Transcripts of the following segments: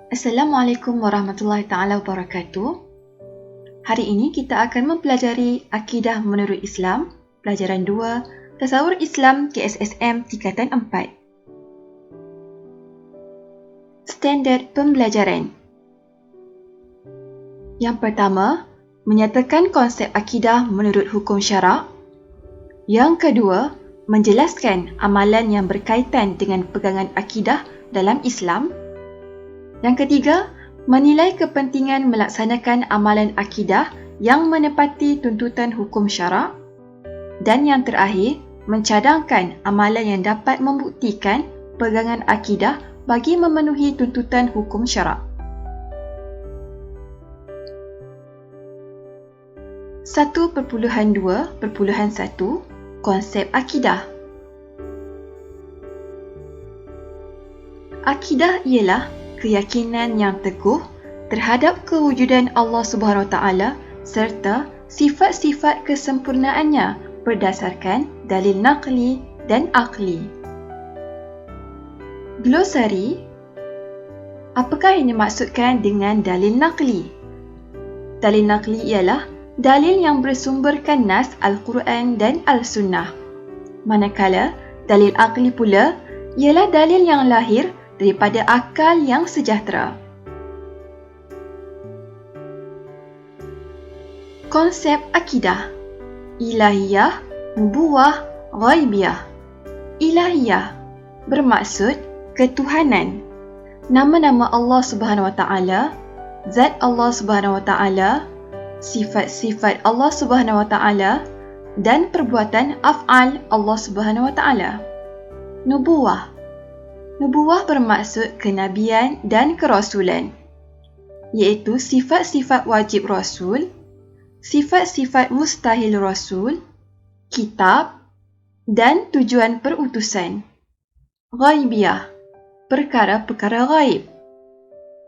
Assalamualaikum warahmatullahi taala wabarakatuh. Hari ini kita akan mempelajari Akidah Menurut Islam, pelajaran 2, Tasawur Islam KSSM tingkatan 4. Standard pembelajaran. Yang pertama, menyatakan konsep akidah menurut hukum syarak. Yang kedua, menjelaskan amalan yang berkaitan dengan pegangan akidah dalam Islam. Yang ketiga, menilai kepentingan melaksanakan amalan akidah yang menepati tuntutan hukum syarak. Dan yang terakhir, mencadangkan amalan yang dapat membuktikan pegangan akidah bagi memenuhi tuntutan hukum syarak. 1.2.1 Konsep akidah. Akidah ialah keyakinan yang teguh terhadap kewujudan Allah Subhanahu Wa Taala serta sifat-sifat kesempurnaannya berdasarkan dalil naqli dan aqli. Glosari. Apakah yang dimaksudkan dengan dalil naqli? Dalil naqli ialah dalil yang bersumberkan nas Al-Quran dan Al-Sunnah. Manakala dalil aqli pula ialah dalil yang lahir daripada akal yang sejahtera. Konsep akidah. Ilahiyah, nubuwah, ghaibiyah. Ilahiyah bermaksud ketuhanan. Nama-nama Allah Subhanahu Wa Taala, zat Allah Subhanahu Wa Taala, sifat-sifat Allah Subhanahu Wa Taala dan perbuatan af'al Allah Subhanahu Wa Taala. Nubuwah. Nubuwah bermaksud kenabian dan kerasulan, iaitu sifat-sifat wajib Rasul, sifat-sifat mustahil Rasul, kitab dan tujuan perutusan. Ghaibiyah, perkara-perkara ghaib,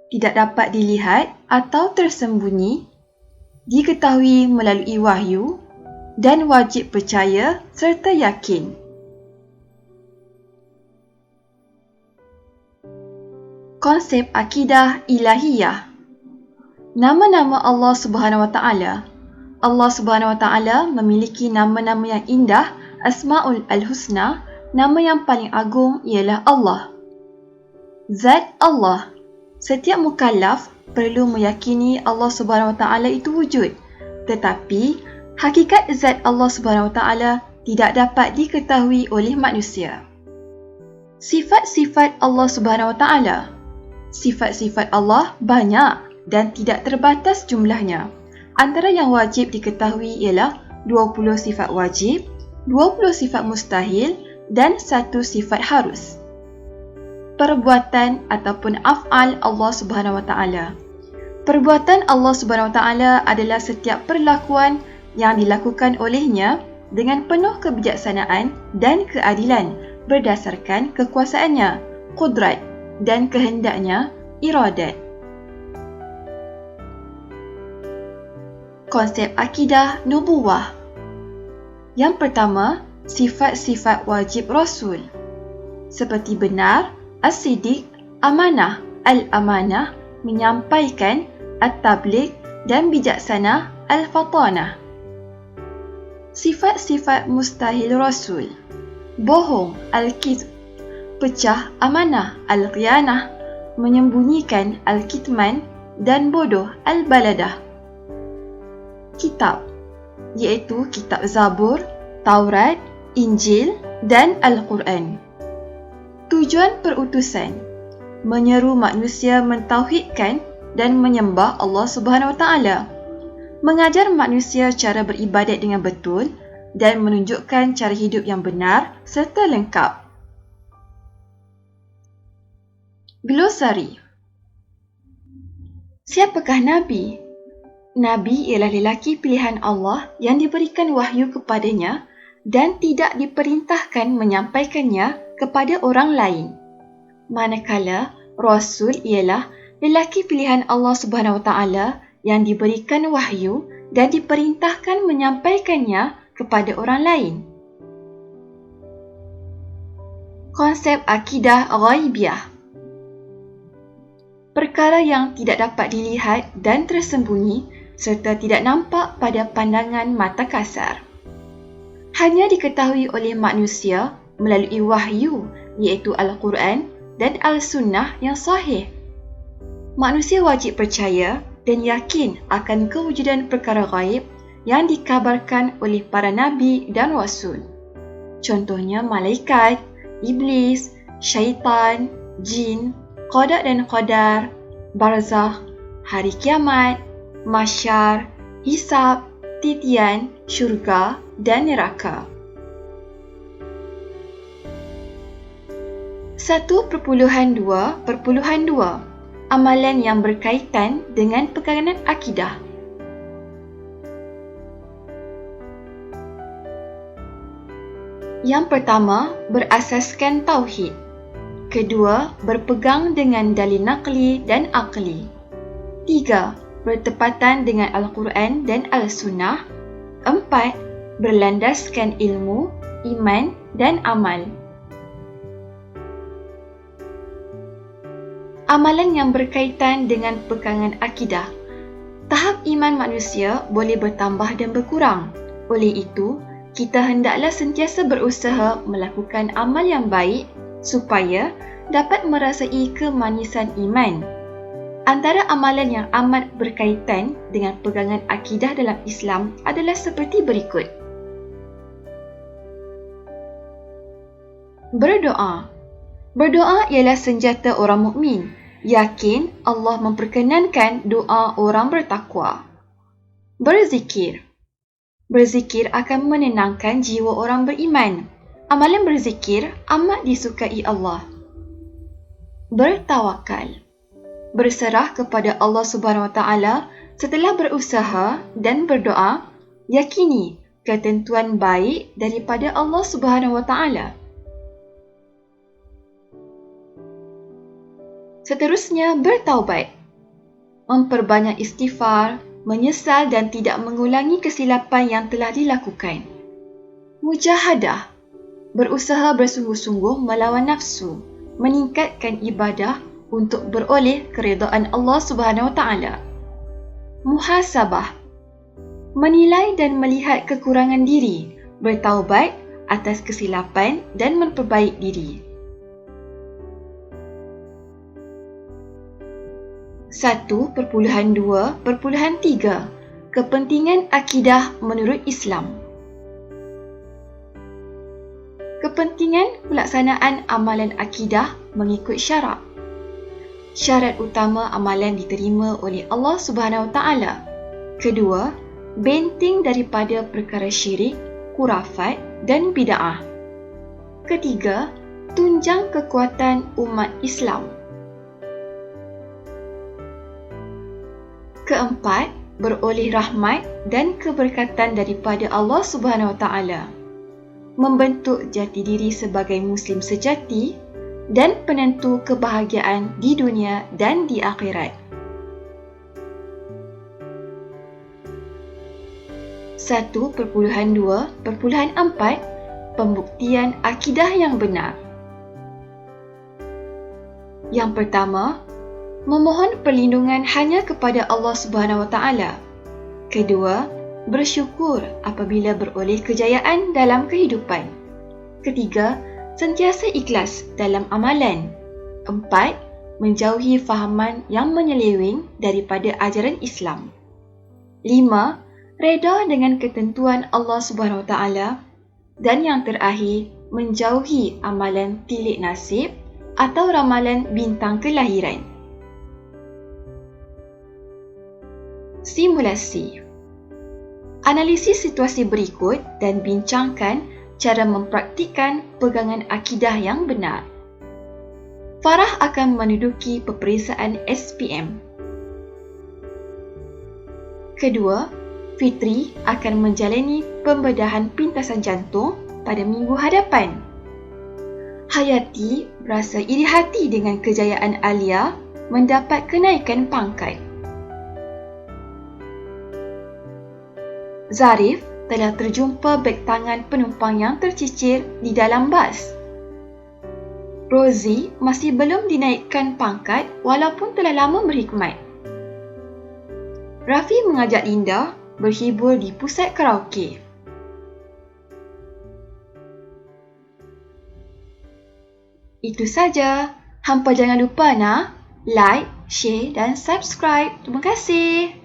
tidak dapat dilihat atau tersembunyi, diketahui melalui wahyu dan wajib percaya serta yakin. Konsep akidah ilahiyah. Nama-nama Allah Subhanahu Wa Taala. Allah Subhanahu Wa Taala memiliki nama-nama yang indah, Asmaul Al-Husna. Nama yang paling agung ialah Allah. Zat Allah. Setiap mukallaf perlu meyakini Allah Subhanahu Wa Taala itu wujud. Tetapi hakikat zat Allah Subhanahu Wa Taala tidak dapat diketahui oleh manusia. Sifat-sifat Allah Subhanahu Wa Taala. Sifat-sifat Allah banyak dan tidak terbatas jumlahnya. Antara yang wajib diketahui ialah 20 sifat wajib, 20 sifat mustahil dan 1 sifat harus. Perbuatan ataupun af'al Allah Subhanahu Wa Taala. Perbuatan Allah Subhanahu Wa Taala adalah setiap perlakuan yang dilakukan olehnya dengan penuh kebijaksanaan dan keadilan berdasarkan kekuasaannya, qudrat dan kehendaknya, iradat. Konsep akidah nubuwah. Yang pertama, sifat-sifat wajib Rasul seperti benar, as-siddiq, amanah, al-amanah, menyampaikan, at-tabligh dan bijaksana, al-fatanah. Sifat-sifat mustahil Rasul. Bohong, al-kizb, pecah amanah, al-khiyanah, menyembunyikan, al-kitman dan bodoh, al-baladah. Kitab, iaitu kitab Zabur, Taurat, Injil dan Al-Quran. Tujuan perutusan, menyeru manusia mentauhidkan dan menyembah Allah Subhanahu Wa Taala, mengajar manusia cara beribadat dengan betul dan menunjukkan cara hidup yang benar serta lengkap. Glosari. Siapakah Nabi? Nabi ialah lelaki pilihan Allah yang diberikan wahyu kepadanya dan tidak diperintahkan menyampaikannya kepada orang lain. Manakala Rasul ialah lelaki pilihan Allah Subhanahu Wa Taala yang diberikan wahyu dan diperintahkan menyampaikannya kepada orang lain. Konsep akidah ghaibiyah. perkara yang tidak dapat dilihat dan tersembunyi serta tidak nampak pada pandangan mata kasar. Hanya diketahui oleh manusia melalui wahyu iaitu Al-Quran dan Al-Sunnah yang sahih. Manusia wajib percaya dan yakin akan kewujudan perkara ghaib yang dikabarkan oleh para nabi dan rasul. Contohnya malaikat, iblis, syaitan, jin, qada dan qadar, barzakh, hari kiamat, mahsyar, hisab, titian, syurga dan neraka. 1.2.2 Amalan yang berkaitan dengan pegangan akidah. Yang pertama, berasaskan tauhid. Kedua, berpegang dengan dalil naqli dan aqli. 3. Bertepatan dengan Al-Quran dan Al-Sunnah. 4. Berlandaskan ilmu, iman dan amal. Amalan yang berkaitan dengan pegangan akidah. Tahap iman manusia boleh bertambah dan berkurang. Oleh itu, kita hendaklah sentiasa berusaha melakukan amal yang baik supaya dapat merasai kemanisan iman. Antara amalan yang amat berkaitan dengan pegangan akidah dalam Islam adalah seperti berikut. Berdoa. Berdoa ialah senjata orang mukmin. Yakin Allah memperkenankan doa orang bertakwa. Berzikir. Berzikir akan menenangkan jiwa orang beriman. Amalan berzikir amat disukai Allah. Bertawakal. Berserah kepada Allah Subhanahu Wa Taala setelah berusaha dan berdoa, yakini ketentuan baik daripada Allah Subhanahu Wa Taala. Seterusnya, bertaubat. Memperbanyak istighfar, menyesal dan tidak mengulangi kesilapan yang telah dilakukan. Mujahadah. Berusaha bersungguh-sungguh melawan nafsu, meningkatkan ibadah untuk beroleh keredaan Allah Subhanahu Wa Taala. Muhasabah. Menilai dan melihat kekurangan diri, bertaubat atas kesilapan dan memperbaik diri. 1.2.3 Kepentingan akidah menurut Islam. Kepentingan pelaksanaan amalan akidah mengikut syarak. Syarat utama amalan diterima oleh Allah Subhanahu Wa Taala. Kedua, benteng daripada perkara syirik, khurafat dan bid'ah. Ketiga, tunjang kekuatan umat Islam. Keempat, beroleh rahmat dan keberkatan daripada Allah Subhanahu Wa Taala. Membentuk jati diri sebagai Muslim sejati dan penentu kebahagiaan di dunia dan di akhirat. 1.2.4 Pembuktian akidah yang benar. Yang pertama, memohon perlindungan hanya kepada Allah Subhanahu Wa Taala. Kedua, bersyukur apabila beroleh kejayaan dalam kehidupan. Ketiga, sentiasa ikhlas dalam amalan. 4. Menjauhi fahaman yang menyeleweng daripada ajaran Islam. 5. Reda dengan ketentuan Allah Subhanahu Wa Taala. Dan yang terakhir, menjauhi amalan tilik nasib atau ramalan bintang kelahiran. Simulasi. Analisis situasi berikut dan bincangkan cara mempraktikkan pegangan akidah yang benar. Farah akan menduduki peperiksaan SPM. Kedua, Fitri akan menjalani pembedahan pintasan jantung pada minggu hadapan. Hayati berasa iri hati dengan kejayaan Alia mendapat kenaikan pangkat. Zarif telah terjumpa beg tangan penumpang yang tercicir di dalam bas. Rosie masih belum dinaikkan pangkat walaupun telah lama berkhidmat. Raffi mengajak Linda berhibur di pusat karaoke. Itu saja. Hampa jangan lupa like, share dan subscribe. Terima kasih.